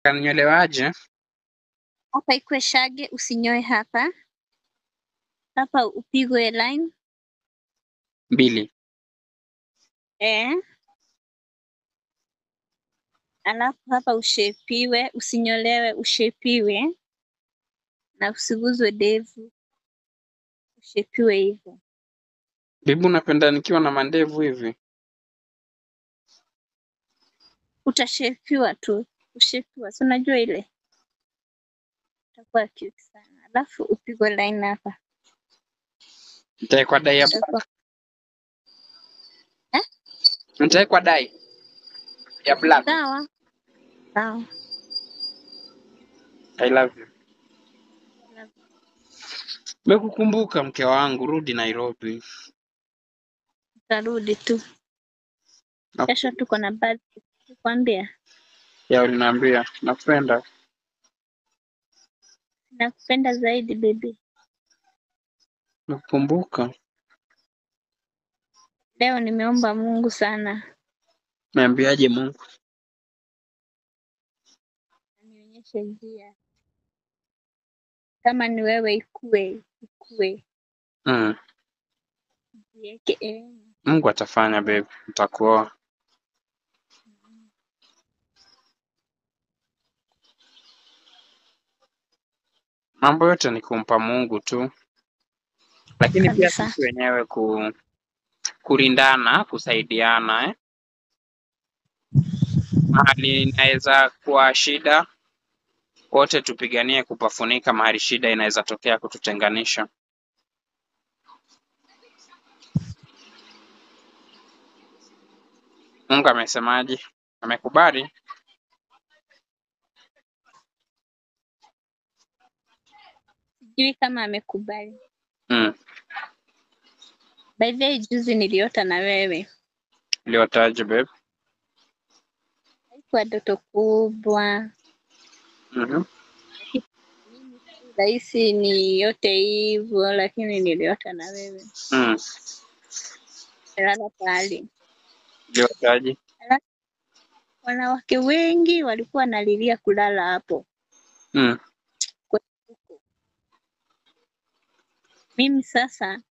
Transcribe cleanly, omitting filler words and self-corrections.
Kanyolewaje? Hapa ikwe shage, usinyoe hapa. Hapa upigwe line. 2. Alafu hapa ushepiwe, usinyolewe, ushepiwe. Na usiguzwe devu. Ushepiwe hivyo. Bibi unapenda nikiwa na mandevu hivi? Utashepiwa tu. Ushepiwa, si unajua ile? Itakuwa cute sana. Alafu upigwe line hapa. Nitaekwa dai ya black. Nitaekwa dai ya black. Sawa. Sawa. I love you. Nimekukumbuka mke wangu, rudi Nairobi. Tarudi tu. Kesho tuko na birthday. Nikwambia. Ya uliniambia, nakupenda. Nakupenda zaidi baby. Nakukumbuka. Leo nimeomba Mungu sana. Niambiaje Mungu? Nionyeshe njia. Kama ni wewe ikue. Yeke. Mungu atafanya babe, nitakuoa. Mambo yote ni kumpa Mungu tu. Lakini pia sisi wenyewe kulindana, kusaidiana mahali inaweza kuwa shida, wote tupiganie kupafunika mahali shida inaweza tokea kututenganisha. Mungu amesemaje? Amekubali? Sijui kama amekubali. By the way, juzi niliota na wewe. Uliotaje babe? Haikuwa ndoto kubwa. Rahisi ni yote hivyo, lakini niliota na wewe. Nilala pale. Uliotaje? Wanawake wengi walikuwa wanalilia kulala hapo. Mimi sasa